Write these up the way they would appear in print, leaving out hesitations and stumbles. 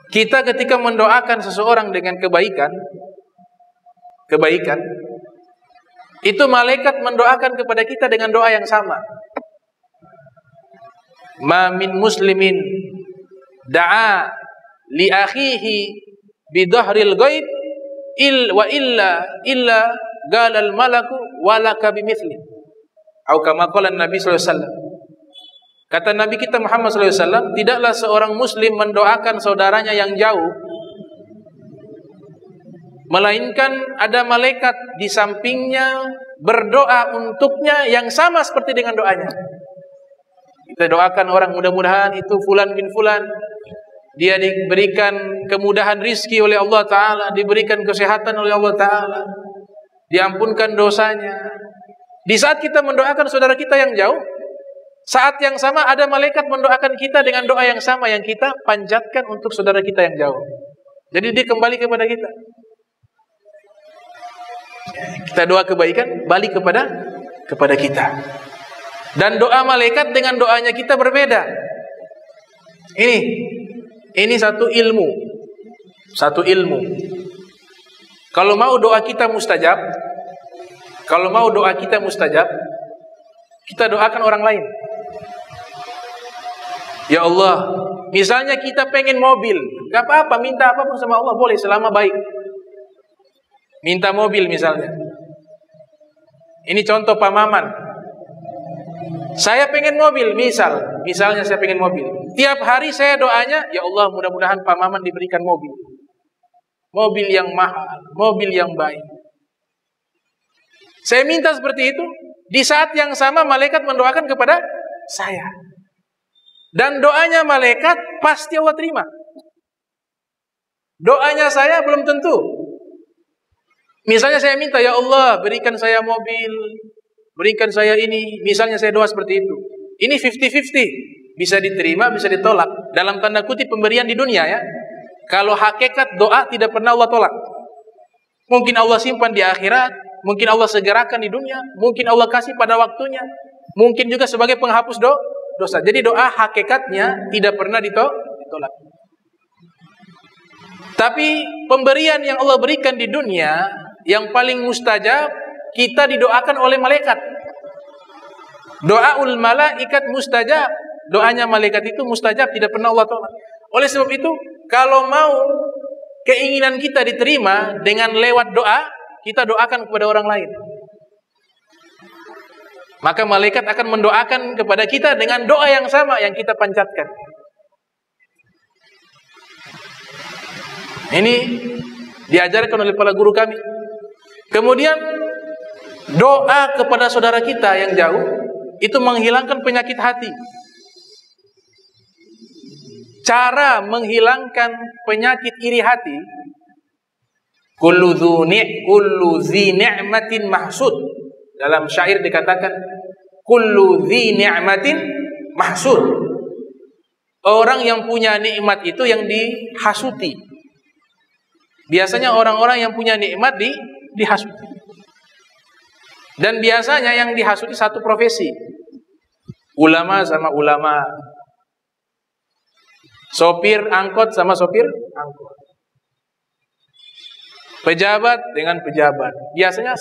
Kita ketika mendoakan seseorang dengan kebaikan, itu malaikat mendoakan kepada kita dengan doa yang sama. Ma min muslimin da'a li akhihi bidahril ghaib wa illa galal malaku walaka bimithli. Atau kama qala Nabi sallallahu alaihi wasallam. Kata Nabi kita Muhammad sallallahu alaihi wasallam, tidaklah seorang muslim mendoakan saudaranya yang jauh melainkan ada malaikat di sampingnya berdoa untuknya yang sama seperti dengan doanya. Kita doakan orang, mudah-mudahan itu fulan bin fulan, dia diberikan kemudahan rizki oleh Allah Ta'ala, diberikan kesehatan oleh Allah Ta'ala, diampunkan dosanya. Di saat kita mendoakan saudara kita yang jauh, saat yang sama ada malaikat mendoakan kita dengan doa yang sama yang kita panjatkan untuk saudara kita yang jauh. Jadi dia kembali kepada kita. Kita doa kebaikan, balik kepada kita. Dan doa malaikat dengan doanya kita berbeda. Ini satu ilmu. Kalau mau doa kita mustajab, kita doakan orang lain. Ya Allah, misalnya kita pengen mobil, gak apa-apa, minta apapun sama Allah boleh selama baik. Minta mobil misalnya. Ini contoh Pak Maman. Saya pengen mobil, misalnya saya pengen mobil. Tiap hari saya doanya, ya Allah mudah-mudahan Pak Maman diberikan mobil. Mobil yang mahal, mobil yang baik. Saya minta seperti itu. Di saat yang sama malaikat mendoakan kepada saya. Dan doanya malaikat pasti Allah terima. Doanya saya belum tentu. Misalnya saya minta, ya Allah berikan saya mobil, berikan saya ini. Misalnya saya doa seperti itu. Ini 50-50. Bisa diterima, bisa ditolak. Dalam tanda kutip pemberian di dunia ya. Kalau hakikat doa tidak pernah Allah tolak. Mungkin Allah simpan di akhirat, mungkin Allah segerakan di dunia, mungkin Allah kasih pada waktunya, mungkin juga sebagai penghapus dosa. Jadi doa hakikatnya tidak pernah ditolak. Tapi pemberian yang Allah berikan di dunia yang paling mustajab, kita didoakan oleh malaikat. Doaul malaikat mustajab. Doanya malaikat itu mustajab, tidak pernah Allah tolak. Oleh sebab itu, kalau mau keinginan kita diterima dengan lewat doa, kita doakan kepada orang lain. Maka malaikat akan mendoakan kepada kita dengan doa yang sama yang kita panjatkan. Ini diajarkan oleh para guru kami. Kemudian doa kepada saudara kita yang jauh itu menghilangkan penyakit hati. Cara menghilangkan penyakit iri hati, kullu dzi ni'matin mahsud. Dalam syair dikatakan kullu dzi ni'matin mahsud. Orang yang punya nikmat itu yang dihasuti. Biasanya orang-orang yang punya nikmat dihasuti. Dan biasanya yang dihasuti satu profesi. Ulama sama ulama. Sopir angkot sama sopir angkot. Pejabat dengan pejabat. Biasanya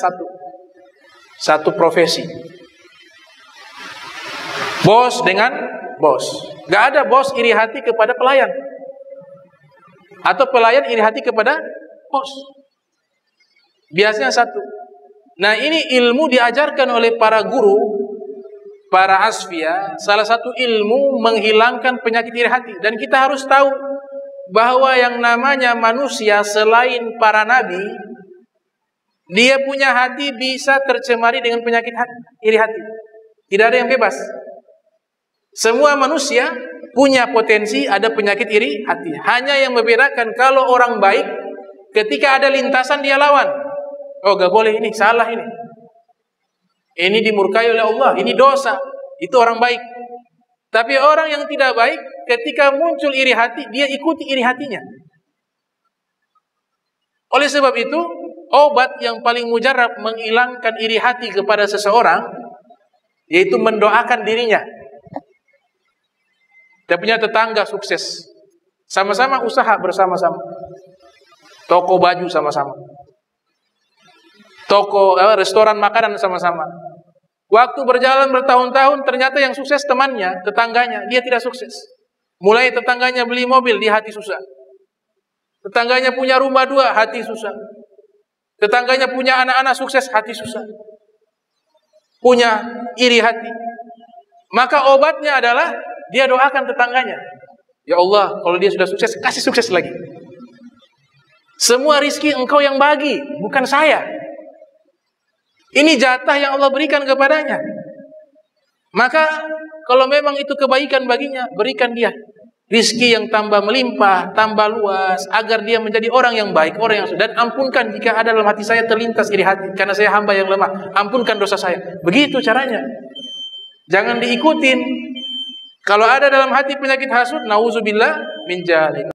satu profesi. Bos dengan bos. Gak ada bos iri hati kepada pelayan. Atau pelayan iri hati kepada bos. Biasanya satu. Nah ini ilmu diajarkan oleh para guru, para asfia. Salah satu ilmu menghilangkan penyakit iri hati. Dan kita harus tahu bahwa yang namanya manusia selain para nabi, dia punya hati bisa tercemari dengan penyakit iri hati. Tidak ada yang bebas. Semua manusia punya potensi ada penyakit iri hati. Hanya yang membedakan kalau orang baik, ketika ada lintasan dia lawan. Oh gak boleh ini, salah ini. Ini dimurkai oleh Allah, ini dosa. Itu orang baik. Tapi orang yang tidak baik, ketika muncul iri hati, dia ikuti iri hatinya. Oleh sebab itu, obat yang paling mujarab menghilangkan iri hati kepada seseorang, yaitu mendoakan dirinya. Dia punya tetangga sukses. Sama-sama usaha bersama-sama. Toko baju sama-sama. Toko restoran makanan sama-sama. Waktu berjalan bertahun-tahun, ternyata yang sukses temannya, tetangganya, dia tidak sukses. Mulai tetangganya beli mobil, dia hati susah. Tetangganya punya rumah 2, hati susah. Tetangganya punya anak-anak sukses, hati susah. Punya iri hati. Maka obatnya adalah dia doakan tetangganya. Ya Allah, kalau dia sudah sukses, kasih sukses lagi. Semua rizki engkau yang bagi, bukan saya. Ini jatah yang Allah berikan kepadanya. Maka kalau memang itu kebaikan baginya, berikan dia rizki yang tambah melimpah, tambah luas, agar dia menjadi orang yang baik, orang yang dan ampunkan jika ada dalam hati saya terlintas iri hati, karena saya hamba yang lemah, ampunkan dosa saya. Begitu caranya. Jangan diikutin. Kalau ada dalam hati penyakit hasud, nauzubillah min dzalik.